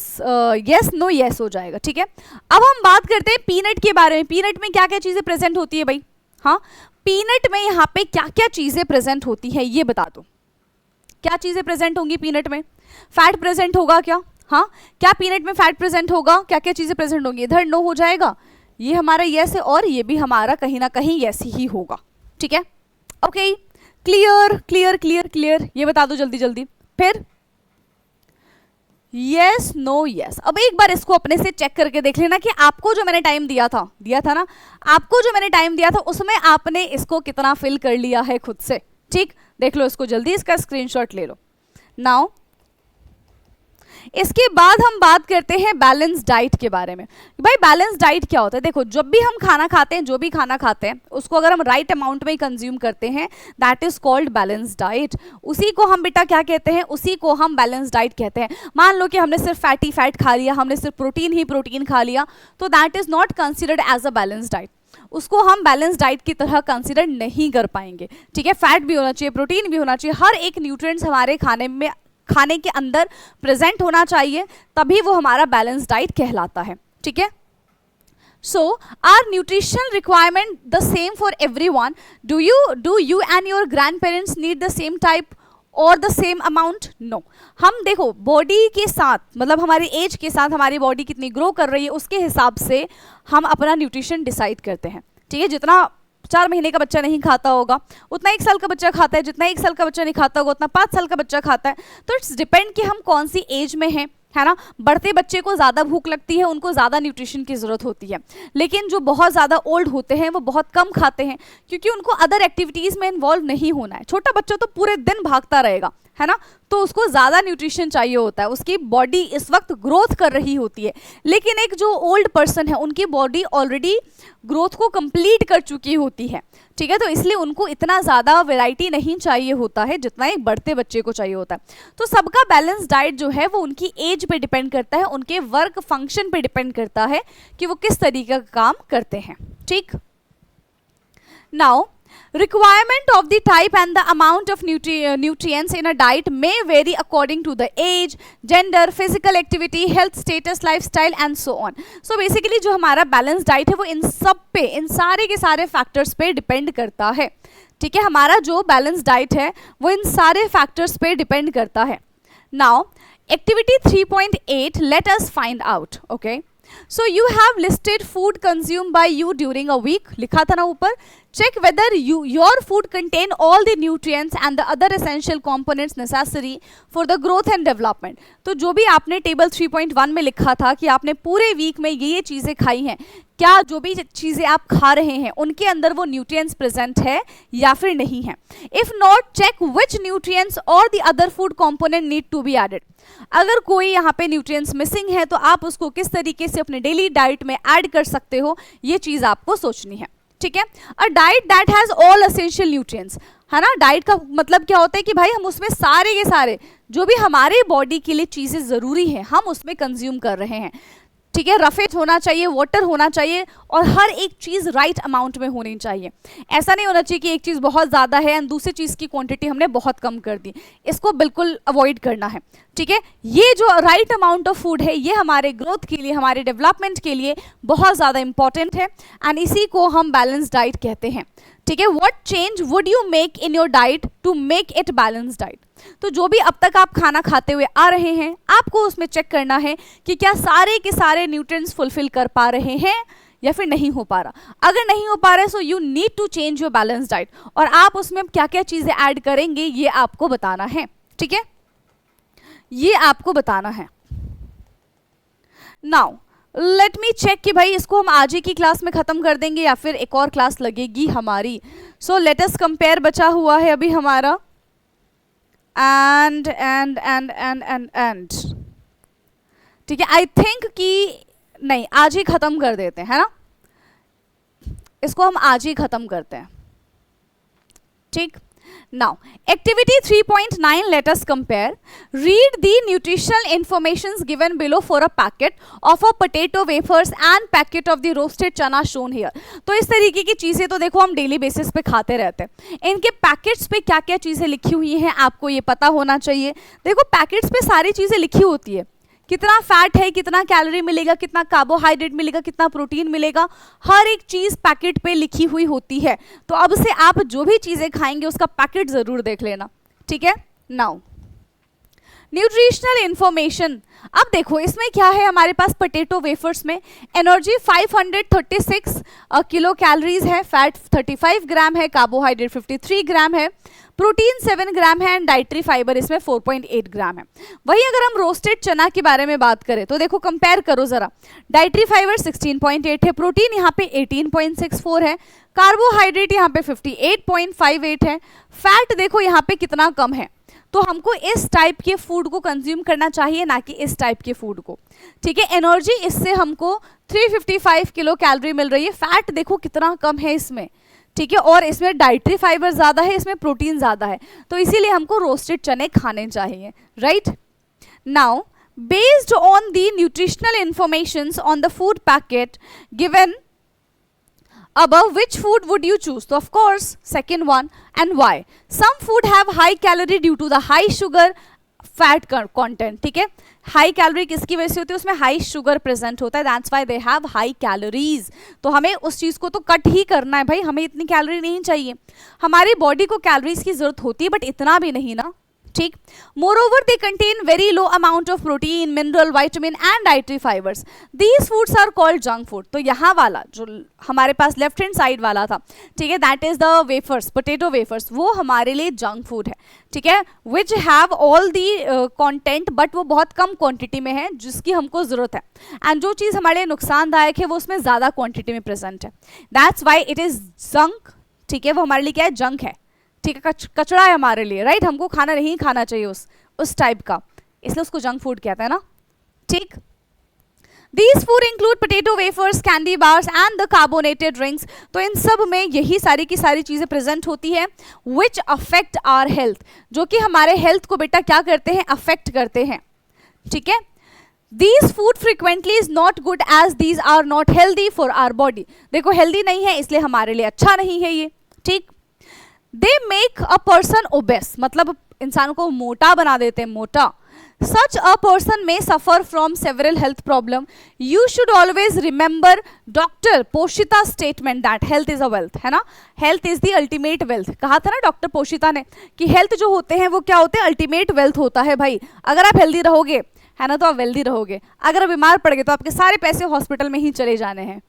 yes no yes हो जाएगा, ठीक है। अब हम बात करते हैं पीनट के बारे में। पीनट में क्या क्या चीजें प्रेजेंट होती है भाई? हाँ, पीनट में यहाँ पे क्या क्या चीजें प्रेजेंट होती है ये बता दो। क्या चीजें प्रेजेंट होंगी पीनट में? फैट प्रेजेंट होगा क्या? हाँ, क्या पीनट में फैट प्रेजेंट होगा? क्या क्या चीजें प्रेजेंट होंगी? इधर नो हो जाएगा, ये हमारा यस है और ये भी हमारा कहीं ना कहीं यस ही होगा, ठीक है। Okay, clear clear clear clear, ये बता दो जल्दी जल्दी। फिर यस नो यस। अब एक बार इसको अपने से चेक करके देख लेना कि आपको जो मैंने टाइम दिया था ना, आपको जो मैंने टाइम दिया था उसमें आपने इसको कितना फिल कर लिया है खुद से, ठीक। देख लो इसको जल्दी, इसका स्क्रीनशॉट ले लो। नाउ इसके बाद हम बात करते हैं बैलेंस डाइट के बारे में। भाई बैलेंस डाइट क्या होता है? देखो, जब भी हम खाना खाते हैं, जो भी खाना खाते हैं उसको अगर हम राइट अमाउंट में कंज्यूम करते हैं, that is called balance diet. उसी को हम बेटा क्या कहते हैं? उसी को हम बैलेंस डाइट कहते हैं। मान लो कि हमने सिर्फ फैटी फैट खा लिया, हमने सिर्फ प्रोटीन ही प्रोटीन खा लिया, तो that is not considered as a balance diet. उसको हम बैलेंस डाइट की तरह कंसिडर नहीं कर पाएंगे, ठीक है। फैट भी होना चाहिए, प्रोटीन भी होना चाहिए, हर एक न्यूट्रिएंट्स हमारे खाने के अंदर प्रेजेंट होना चाहिए, तभी वो हमारा बैलेंस डाइट कहलाता है, ठीक है। So are nutrition requirement the same for everyone? Do you and your grandparents need the same type और द सेम अमाउंट? नो। हम देखो बॉडी के साथ, मतलब हमारी एज के साथ हमारी बॉडी कितनी ग्रो कर रही है उसके हिसाब से हम अपना न्यूट्रिशन डिसाइड करते हैं, ठीक है। जितना 4 महीने का बच्चा नहीं खाता होगा उतना 1 साल का बच्चा खाता है, जितना 1 साल का बच्चा नहीं खाता होगा उतना 5 साल का बच्चा खाता है। तो इट्स डिपेंड कि हम कौन सी एज में हैं, है ना। बढ़ते बच्चे को ज़्यादा भूख लगती है, उनको ज़्यादा न्यूट्रिशन की ज़रूरत होती है, लेकिन जो बहुत ज़्यादा ओल्ड होते हैं वो बहुत कम खाते हैं, क्योंकि उनको अदर एक्टिविटीज़ में इन्वॉल्व नहीं होना है। छोटा बच्चा तो पूरे दिन भागता रहेगा, है ना, तो उसको ज़्यादा न्यूट्रिशन चाहिए होता है, उसकी बॉडी इस वक्त ग्रोथ कर रही होती है। लेकिन एक जो ओल्ड पर्सन है उनकी बॉडी ऑलरेडी ग्रोथ को कंप्लीट कर चुकी होती है, ठीक है। तो इसलिए उनको इतना ज़्यादा वैरायटी नहीं चाहिए होता है जितना एक बढ़ते बच्चे को चाहिए होता है। तो सबका बैलेंस डाइट जो है वो उनकी एज पे डिपेंड करता है, उनके वर्क फंक्शन पे डिपेंड करता है कि वो किस तरीके का काम करते हैं, ठीक। Now requirement of the type and the amount of nutrients in a diet may vary according to the age, gender, physical activity, health status, lifestyle and so on. So basically जो हमारा बैलेंस डाइट है वो इन सब पे, इन सारे के सारे factors पे डिपेंड करता है, ठीक है। हमारा जो बैलेंस डाइट है वो इन सारे फैक्टर्स पे डिपेंड करता है। Now activity 3.8 let us find out, okay. So you have listed food consumed by you during a week, लिखा था ना ऊपर। Check whether your food contain all the nutrients and the other essential components necessary for the growth and development. तो जो भी आपने table 3.1 में लिखा था कि आपने पूरे वीक में ये चीज़ें खाई हैं, क्या जो भी चीज़ें आप खा रहे हैं उनके अंदर वो न्यूट्रिएंट्स प्रेजेंट है या फिर नहीं है। If not, check which nutrients और the other food component need to be added. अगर कोई यहाँ पे न्यूट्रिएंट्स मिसिंग है तो आप उसको किस तरीके से अपने डेली डाइट में ऐड कर सकते हो, ये चीज़ आपको सोचनी है, ठीक है। A diet that has all essential nutrients, है ना। डाइट का मतलब क्या होता है कि भाई हम उसमें सारे के सारे जो भी हमारे बॉडी के लिए चीज़ें ज़रूरी हैं हम उसमें कंज्यूम कर रहे हैं, ठीक है। रफेज होना चाहिए, वाटर होना चाहिए और हर एक चीज़ राइट अमाउंट में होनी चाहिए। ऐसा नहीं होना चाहिए कि एक चीज़ बहुत ज़्यादा है एंड दूसरी चीज़ की क्वांटिटी हमने बहुत कम कर दी, इसको बिल्कुल अवॉइड करना है, ठीक है। ये जो राइट अमाउंट ऑफ फूड है ये हमारे ग्रोथ के लिए, हमारे डेवलपमेंट के लिए बहुत ज़्यादा इंपॉर्टेंट है एंड इसी को हम बैलेंस डाइट कहते हैं, ठीक है। What change would you make in your diet to make it balance diet? तो जो भी अब तक आप खाना खाते हुए आ रहे हैं आपको उसमें चेक करना है कि क्या सारे के सारे न्यूट्रिएंट्स फुलफिल कर पा रहे हैं या फिर नहीं हो पा रहा। अगर नहीं हो पा रहा है so you need to change your balance diet, और आप उसमें क्या क्या चीज़ें ऐड करेंगे ये आपको बताना है, ठीक है, ये आपको बताना है। नाउ लेट मी चेक कि भाई इसको हम आज ही की क्लास में ख़त्म कर देंगे या फिर एक और क्लास लगेगी हमारी। सो लेट अस कंपेयर बचा हुआ है अभी हमारा एंड ठीक है। आई थिंक कि नहीं, आज ही ख़त्म कर देते हैं, है ना, इसको हम आज ही ख़त्म करते हैं, ठीक। Now, activity 3.9, let us compare. Read the nutritional informations given below for a packet of a potato wafers and packet of the roasted chana shown here. तो इस तरीके की चीज़ें तो देखो हम डेली बेसिस पे खाते रहते हैं, इनके पैकेट्स पे क्या क्या चीज़ें लिखी हुई हैं आपको ये पता होना चाहिए। देखो पैकेट्स पे सारी चीज़ें लिखी होती है, कितना फैट है, कितना कैलोरी मिलेगा, कितना कार्बोहाइड्रेट मिलेगा, कितना प्रोटीन मिलेगा, हर एक चीज़ पैकेट पे लिखी हुई होती है। तो अब से आप जो भी चीज़ें खाएंगे उसका पैकेट ज़रूर देख लेना, ठीक है। Now nutritional information. अब देखो इसमें क्या है, हमारे पास पोटैटो वेफर्स में एनर्जी 536 किलो कैलोरीज है, फैट 35 ग्राम है, कार्बोहाइड्रेट 53 ग्राम है, प्रोटीन 7 ग्राम है एंड डाइटरी फाइबर इसमें 4.8 ग्राम है। वही अगर हम रोस्टेड चना के बारे में बात करें तो देखो कंपेयर करो जरा, डाइटरी फाइबर 16.8 है, प्रोटीन यहाँ पे 18.64 है, कार्बोहाइड्रेट यहाँ पे 58.58 है, फैट देखो यहाँ पे कितना कम है। तो हमको इस टाइप के फूड को कंज्यूम करना चाहिए, ना कि इस टाइप के फूड को, ठीक है। एनर्जी इससे हमको 355 किलो कैलोरी मिल रही है, फैट देखो कितना कम है इसमें, ठीक है, और इसमें डाइटरी फाइबर ज़्यादा है, इसमें प्रोटीन ज़्यादा है, तो इसीलिए हमको रोस्टेड चने खाने चाहिए, right. Now based on the nutritional informations on the food packet given above, which food would you choose? So of course second one, and why? Some food have high calorie due to the high sugar fat content, ठीक है। High calorie किसकी वजह से होती है, उसमें high sugar present होता है, that's why they have high calories. तो हमें उस चीज़ को तो कट ही करना है भाई, हमें इतनी कैलोरी नहीं चाहिए, हमारी बॉडी को कैलोरीज की जरूरत होती है बट इतना भी नहीं ना, ठीक। Moreover they contain very low amount of protein, mineral, vitamin and dietary fibres, these foods are called junk food. तो यहाँ वाला जो हमारे पास लेफ्ट हैंड साइड वाला था, ठीक है, that is the wafers, potato wafers, वो हमारे लिए जंक फूड है, ठीक है, which have all the content but वो बहुत कम क्वांटिटी में है जिसकी हमको जरूरत है, एंड जो चीज़ हमारे लिए नुकसानदायक है वो उसमें ज़्यादा क्वांटिटी में प्रेजेंट है, that's why it is junk, ठीक है, वो हमारे लिए क्या है, जंक है, ठीक है, कचड़ा है हमारे लिए, राइट, हमको खाना नहीं खाना चाहिए उस टाइप का, इसलिए उसको जंक फूड कहते हैं ना, ठीक। These food include potato wafers, candy bars and the carbonated drinks। तो इन सब में यही सारी की सारी चीज़ें प्रेजेंट होती है which affect our health, जो कि हमारे हेल्थ को बेटा क्या करते हैं, अफेक्ट करते हैं, ठीक है। These food frequently is not good as these are not healthy for our body। देखो हेल्दी नहीं है इसलिए हमारे लिए अच्छा नहीं है ये, ठीक। They make a person obese, मतलब इंसान को मोटा बना देते हैं, मोटा। Such a person may suffer from several health problem। You should always remember Dr. पोशिता statement that health is a wealth, है ना, health is the ultimate wealth। कहा था ना डॉक्टर पोशिता ने कि हेल्थ जो होते हैं वो क्या होते हैं, अल्टीमेट वेल्थ होता है भाई। अगर आप हेल्दी रहोगे, है ना, तो आप वेल्दी रहोगे, अगर आप बीमार पड़ गए तो आपके सारे पैसे हॉस्पिटल में ही चले जाने हैं।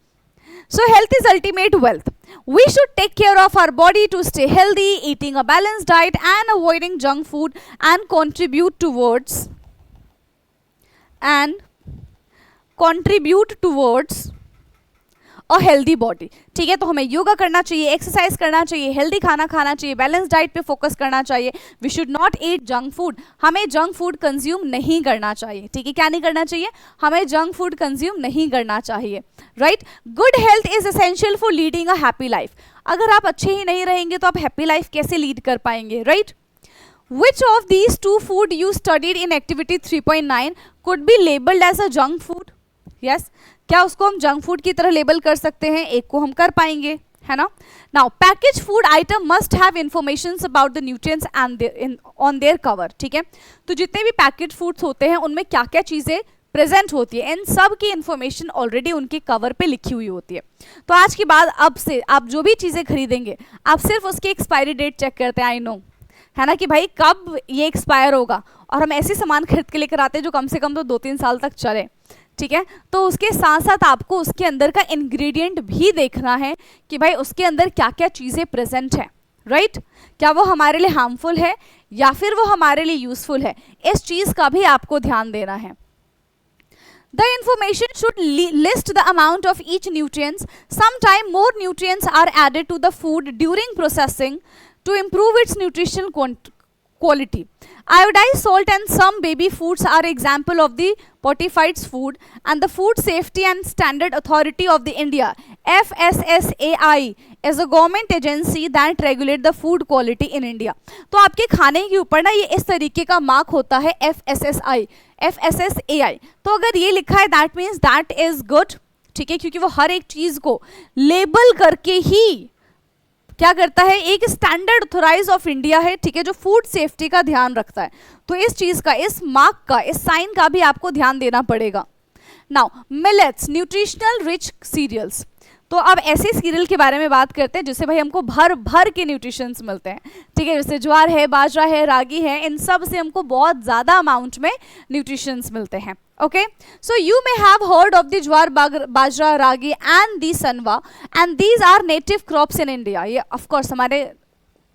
So health is ultimate wealth। We should take care of our body to stay healthy, eating a balanced diet and avoiding junk food and contribute towards a healthy body, ठीक है। तो हमें योगा करना चाहिए, एक्सरसाइज करना चाहिए, हेल्दी खाना खाना चाहिए, बैलेंस डाइट पे फोकस करना चाहिए। We should not eat junk food, हमें जंक फूड कंज्यूम नहीं करना चाहिए, ठीक है। क्या नहीं करना चाहिए, हमें जंक फूड कंज्यूम नहीं करना चाहिए, right. Good health is essential for leading a happy life. अगर आप अच्छे ही नहीं रहेंगे तो आप हैप्पी लाइफ कैसे लीड कर पाएंगे, right. Which of these two food you studied in activity 3.9 could be labeled as a junk food? Yes, क्या उसको हम जंक फूड की तरह लेबल कर सकते हैं, एक को हम कर पाएंगे, है ना। Now package food item must have information about the nutrients and on their cover, ठीक है। तो जितने भी पैकेज फूड्स होते हैं उनमें क्या क्या चीज़ें प्रेजेंट होती है, इन सब की इंफॉर्मेशन ऑलरेडी उनके कवर पे लिखी हुई होती है। तो आज के बाद अब से आप जो भी चीज़ें खरीदेंगे आप सिर्फ उसकी एक्सपायरी डेट चेक करते हैं, आई नो, है ना, कि भाई कब ये एक्सपायर होगा, और हम ऐसे सामान खरीद के लेकर आते हैं जो कम से कम तो 2-3 साल तक चले, ठीक है। तो उसके साथ साथ आपको उसके अंदर का इंग्रेडिएंट भी देखना है कि भाई उसके अंदर क्या क्या चीज़ें प्रेजेंट है, राइट। क्या वो हमारे लिए हार्मफुल है या फिर वो हमारे लिए यूजफुल है, इस चीज़ का भी आपको ध्यान देना है। The information should list the amount of each nutrients. Sometimes more nutrients are added to the food during processing to improve its nutritional quality. Iodized salt and some baby foods are example of the fortified food, and the Food Safety and Standard Authority of the India FSSAI is a government agency that regulate the food quality in India। तो आपके खाने के ऊपर ना ये इस तरीके का मार्क होता है FSSAI। तो अगर ये लिखा है that means that is good, ठीक है, क्योंकि वो हर एक चीज को लेबल करके ही क्या करता है, एक स्टैंडर्ड ऑथोराइज ऑफ इंडिया है, ठीक है, जो फूड सेफ्टी का ध्यान रखता है। तो इस चीज का, इस मार्क का, इस साइन का भी आपको ध्यान देना पड़ेगा। Now millets, nutritional rich cereals. तो अब ऐसे सीरियल के बारे में बात करते हैं जिससे भाई हमको भर भर के न्यूट्रिशंस मिलते हैं, ठीक है। जैसे ज्वार है, बाजरा है, रागी है, इन सब से हमको बहुत ज़्यादा अमाउंट में न्यूट्रिशंस मिलते हैं। Okay, so you may have heard of the jowar, bajra, ragi and the sanwa, and these are native crops in India. ये ऑफकोर्स हमारे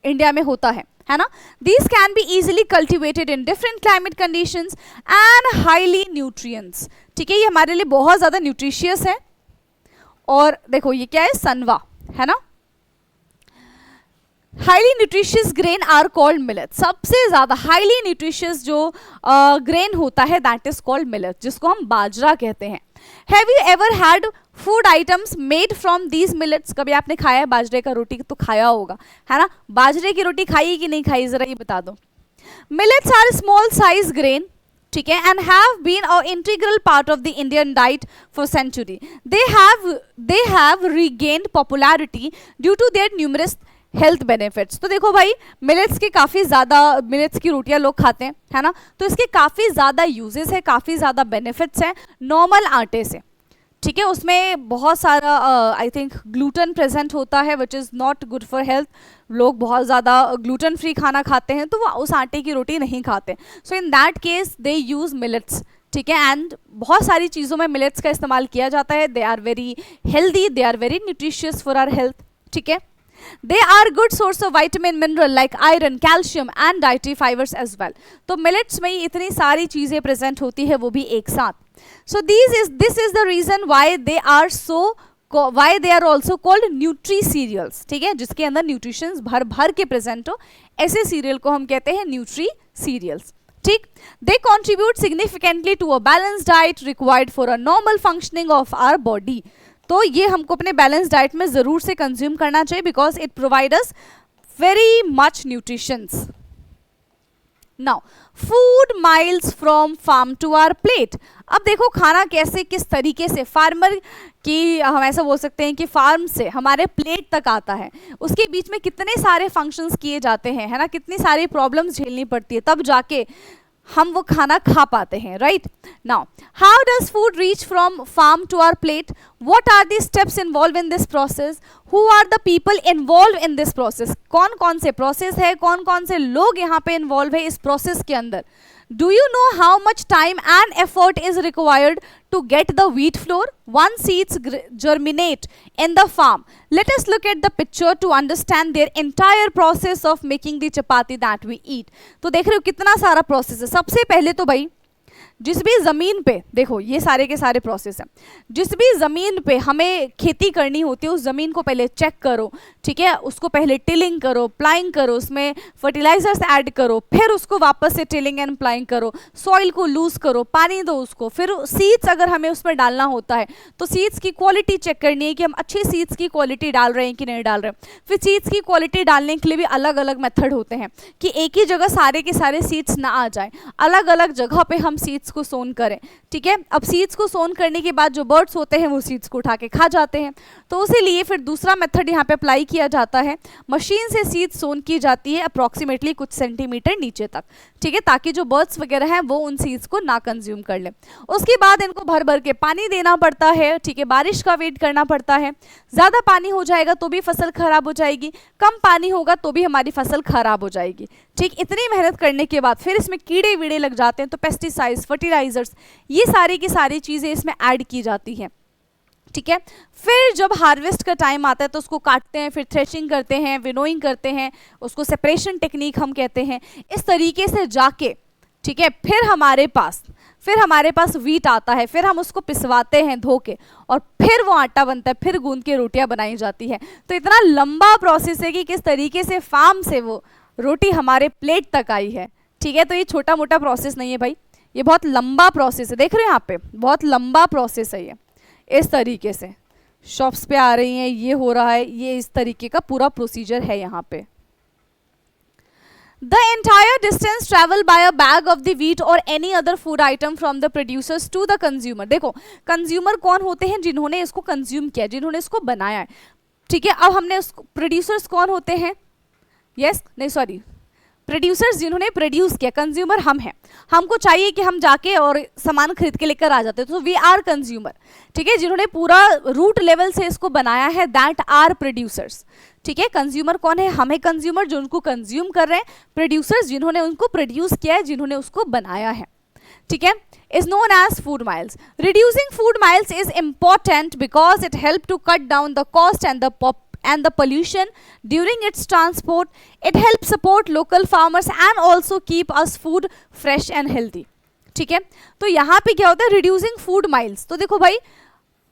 इंडिया में होता है ना। These can be easily cultivated in different climate conditions and highly nutrients, ठीक है। ये हमारे लिए बहुत ज़्यादा न्यूट्रिशियस है। और देखो ये क्या है, सनवा, है ना। Highly nutritious grain are called millet. सबसे ज़्यादा हाईली न्यूट्रिशियस जो ग्रेन होता है दैट इज कॉल्ड मिलेट, जिसको हम बाजरा कहते हैं। Have you ever had food items made from these millets? कभी आपने खाया है बाजरे का रोटी? तो खाया होगा, है ना। बाजरे की रोटी खाई कि नहीं खाई, जरा ये बता दो। Millets are small size grain, ठीक है, and have been a integral part of the Indian diet for century. They have regained popularity due to their numerous health benefits. तो देखो भाई, मिलेट्स के काफ़ी ज़्यादा, मिलेट्स की रोटियां लोग खाते हैं, है ना। तो इसके काफ़ी ज़्यादा यूजेस है, काफ़ी ज़्यादा बेनिफिट्स हैं नॉर्मल आटे से, ठीक है। उसमें बहुत सारा आई थिंक ग्लूटेन प्रेजेंट होता है which is not good for health. लोग बहुत ज़्यादा ग्लूटेन फ्री खाना खाते हैं तो वो उस आटे की रोटी नहीं खाते। So in that case they use millets, ठीक है। एंड बहुत सारी चीज़ों में मिलेट्स का इस्तेमाल किया जाता है। They are very healthy, they are very nutritious for our health, ठीक है। They are good source of vitamin, mineral like iron, calcium and dietary fibers as well. तो millets में इतनी सारी चीज़ें प्रेजेंट होती है, वो भी एक साथ। So this is the reason why they are also called nutri cereals, ठीक है, जिसके अंदर न्यूट्रिशंस भर भर के प्रेजेंट हो, ऐसे सीरियल को हम कहते हैं न्यूट्री सीरियल्स, ठीक। They contribute significantly to a balanced diet required for a normal functioning of our body. तो ये हमको अपने बैलेंस डाइट में ज़रूर से कंज्यूम करना चाहिए because it provide us very much nutritions. Now food miles from farm to our plate. अब देखो खाना कैसे, किस तरीके से फार्मर की, हम ऐसा बोल सकते हैं कि फार्म से हमारे प्लेट तक आता है, उसके बीच में कितने सारे फंक्शंस किए जाते हैं, है ना, कितनी सारी प्रॉब्लम्स झेलनी पड़ती है, तब जाके हम वो खाना खा पाते हैं, right. Now how does food reach from farm to our plate? What are the steps involve in this process? Who are the people involve in this process? कौन कौन से प्रोसेस है, कौन कौन से लोग यहाँ पे इन्वॉल्व है इस प्रोसेस के अंदर? Do you know how much time and effort is required to get the wheat flour once seeds germinate in the farm? Let us look at the picture to understand their entire process of making the chapati that we eat. तो देख रहे हो कितना सारा process है। सबसे पहले तो भाई जिस भी ज़मीन पे, देखो ये सारे के सारे प्रोसेस हैं, जिस भी ज़मीन पे हमें खेती करनी होती है उस ज़मीन को पहले चेक करो, ठीक है, उसको पहले टिलिंग करो, प्लाइंग करो, उसमें फर्टिलाइजर्स ऐड करो, फिर उसको वापस से टिलिंग एंड प्लाइंग करो, सॉइल को लूज़ करो, पानी दो उसको, फिर सीड्स अगर हमें उसमें डालना होता है तो सीड्स की क्वालिटी चेक करनी है कि हम अच्छी सीड्स की क्वालिटी डाल रहे हैं कि नहीं डाल रहे हैं। फिर सीड्स की क्वालिटी डालने के लिए भी अलग अलग मेथड होते हैं कि एक ही जगह सारे के सारे सीड्स ना आ जाए, अलग अलग जगह पे हम सीड्स को सोन करें, ठीक है। अब सीड्स को सोन करने के बाद जो बर्ड्स होते हैं वो सीड्स को उठा के खा जाते हैं, तो उसी लिए फिर दूसरा मेथड यहाँ पे अप्लाई किया जाता है। मशीन से सीड्स सोन की जाती है अप्रॉक्सीमेटली कुछ सेंटीमीटर नीचे तक, ठीक है, ताकि जो बर्ड्स वगैरह हैं वो उन सीड्स को ना कंज्यूम कर ले। उसके बाद इनको भर भर के पानी देना पड़ता है, ठीक है, बारिश का वेट करना पड़ता है। ज़्यादा पानी हो जाएगा तो भी फसल खराब हो जाएगी, कम पानी होगा तो भी हमारी फसल खराब हो जाएगी, ठीक। इतनी मेहनत करने के बाद फिर इसमें कीड़े वीड़े लग जाते हैं तो पेस्टिसाइड्स, फर्टिलाइजर्स, ये सारी की सारी चीज़ें इसमें ऐड की जाती हैं, ठीक है। फिर जब हार्वेस्ट का टाइम आता है तो उसको काटते हैं, फिर थ्रेशिंग करते हैं, विनोइंग करते हैं, उसको सेपरेशन टेक्निक हम कहते हैं। इस तरीके से जाके, ठीक है, फिर हमारे पास वीट आता है, फिर हम उसको पिसवाते हैं धो के और फिर वो आटा बनता है, फिर गूंद के रोटियां बनाई जाती है। तो इतना लंबा प्रोसेस है कि किस तरीके से फार्म से वो रोटी हमारे प्लेट तक आई है, ठीक है। तो ये छोटा मोटा प्रोसेस नहीं है भाई, ये बहुत लंबा प्रोसेस है। देख रहे हो यहाँ पे बहुत लंबा प्रोसेस है ये। इस तरीके से शॉप्स पे आ रही हैं, ये हो रहा है, ये इस तरीके का पूरा प्रोसीजर है यहाँ पे। The entire distance traveled by a bag of the wheat or any other food item from the producers to the consumer. देखो कंज्यूमर कौन होते हैं? जिन्होंने इसको कंज्यूम किया, जिन्होंने इसको बनाया है, ठीक है। अब हमने उसको, प्रोड्यूसर्स कौन होते हैं? नहीं सॉरी, प्रोड्यूसर्स जिन्होंने प्रोड्यूस किया, कंज्यूमर हम हैं, हमको चाहिए कि हम जाके और सामान खरीद के लेकर आ जाते, तो वी आर कंज्यूमर, ठीक है। जिन्होंने पूरा रूट लेवल से इसको बनाया है, दैट आर प्रोड्यूसर्स, ठीक है। कंज्यूमर कौन है? हमें कंज्यूमर जो उनको कंज्यूम कर रहे हैं, प्रोड्यूसर्स जिन्होंने उनको प्रोड्यूस किया है, जिन्होंने उसको बनाया है, ठीक है, is known as food miles. Reducing food miles is important because it helps to cut down the cost and the pollution during its transport. It helps support local farmers and also keep us food fresh and healthy. ठीक है, तो यहाँ पे क्या होता है? Reducing food miles. तो देखो भाई,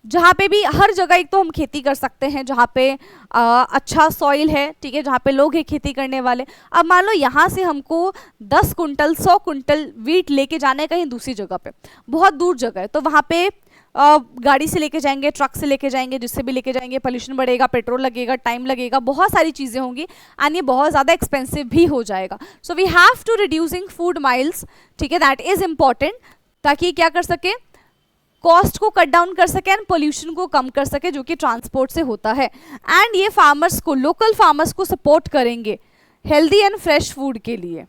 जहाँ पे भी हर जगह एक तो हम खेती कर सकते हैं जहाँ पे अच्छा सॉइल है, ठीक है, जहाँ पे लोग हैं खेती करने वाले। अब मान लो यहाँ से हमको 10 कुंटल 100 कुंटल वीट लेके जाने कहीं दूसरी जगह पे, बहुत दूर जगह है, तो वहाँ पे गाड़ी से लेके जाएंगे, ट्रक से लेके जाएंगे, जिससे भी लेके जाएंगे, पोल्यूशन बढ़ेगा, पेट्रोल लगेगा, टाइम लगेगा, बहुत सारी चीज़ें होंगी एंड ये बहुत ज़्यादा एक्सपेंसिव भी हो जाएगा। So we have to reducing food miles, ठीक है, दैट इज़ इम्पॉर्टेंट, ताकि क्या कर सके, कॉस्ट को कट डाउन कर सके एंड पोल्यूशन को कम कर सके जो कि ट्रांसपोर्ट से होता है। एंड ये फार्मर्स को, लोकल फार्मर्स को सपोर्ट करेंगे हेल्दी एंड फ्रेश फूड के लिए,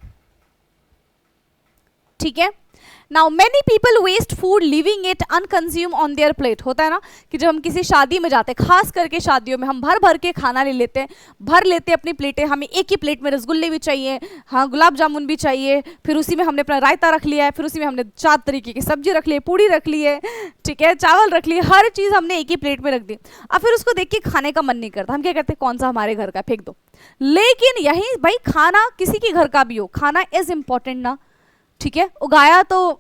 ठीक है। Now many people waste food leaving it unconsumed on their plate. होता है ना कि जब हम किसी शादी में जाते हैं, खास करके शादियों में हम भर भर के खाना ले लेते हैं, भर लेते हैं अपनी प्लेटें, हमें एक ही प्लेट में रसगुल्ले भी चाहिए, हाँ गुलाब जामुन भी चाहिए, फिर उसी में हमने अपना रायता रख लिया है, फिर उसी में हमने 4 तरीके की सब्जी रख ली है, पूड़ी रख ली है, ठीक है, चावल रख लिए, हर चीज़ हमने एक ही प्लेट में रख दी। अब फिर उसको देख के खाने का मन नहीं करता, हम क्या करते हैं, कौन सा हमारे घर का, फेंक दो। लेकिन यही भाई, खाना किसी के घर का भी हो, खाना इज इम्पॉर्टेंट ना, ठीक है। उगाया तो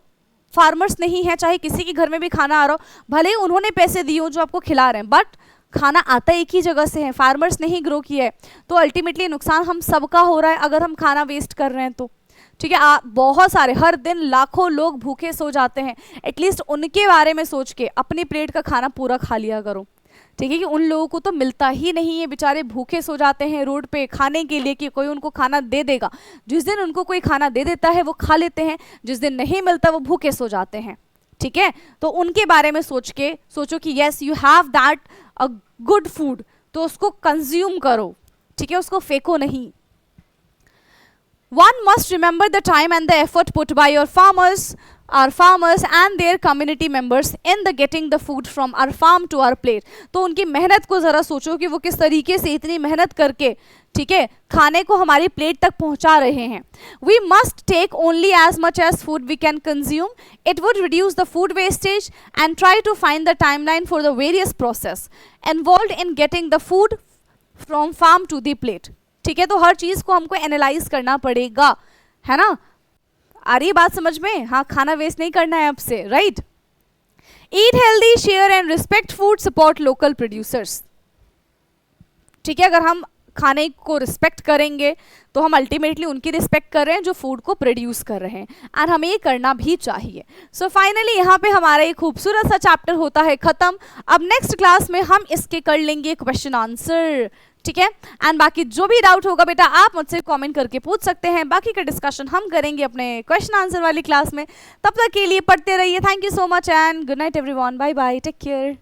फार्मर्स नहीं है, चाहे किसी के घर में भी खाना आ रहा हो, भले ही उन्होंने पैसे दिए हो जो आपको खिला रहे हैं, बट खाना आता एक ही जगह से है, फार्मर्स ने ही ग्रो किया है, तो अल्टीमेटली नुकसान हम सबका हो रहा है अगर हम खाना वेस्ट कर रहे हैं तो, ठीक है। बहुत सारे, हर दिन लाखों लोग भूखे सो जाते हैं, एटलीस्ट उनके बारे में सोच के अपनी प्लेट का खाना पूरा खा लिया करो, ठीक है, कि उन लोगों को तो मिलता ही नहीं है, बेचारे भूखे सो जाते हैं रोड पे खाने के लिए कि कोई उनको खाना दे देगा। जिस दिन उनको कोई खाना दे देता है वो खा लेते हैं, जिस दिन नहीं मिलता वो भूखे सो जाते हैं, ठीक है। तो उनके बारे में सोचो कि yes you have that a good food, तो उसको कंज्यूम करो, ठीक है, उसको फेंको नहीं। One must remember the time and the effort put by your farmers and their community members in the getting the food from our farm to our plate. तो उनकी मेहनत को ज़रा सोचो कि वो किस तरीके से इतनी मेहनत करके, ठीक है, खाने को हमारी प्लेट तक पहुंचा रहे हैं। We must take only as much as food we can consume. It would reduce the food wastage and try to find the timeline for the various process involved in getting the food from farm to the plate. ठीक है, तो हर चीज़ को हमको analyse करना पड़ेगा, है ना। आ रही बात समझ में? हाँ, खाना वेस्ट नहीं करना है आपसे, right. Eat healthy, share and respect food, support local producers, ठीक है। अगर हम खाने को रिस्पेक्ट करेंगे तो हम अल्टीमेटली उनकी रिस्पेक्ट कर रहे हैं जो फूड को प्रोड्यूस कर रहे हैं, और हमें ये करना भी चाहिए। सो फाइनली यहाँ पे हमारा एक खूबसूरत सा चैप्टर होता है ख़त्म। अब नेक्स्ट क्लास में हम इसके कर लेंगे क्वेश्चन आंसर, ठीक है। एंड बाकी जो भी डाउट होगा बेटा आप मुझसे कमेंट करके पूछ सकते हैं, बाकी का डिस्कशन हम करेंगे अपने क्वेश्चन आंसर वाली क्लास में। तब तक के लिए पढ़ते रहिए। Thank you so much and good night everyone, bye bye, take care.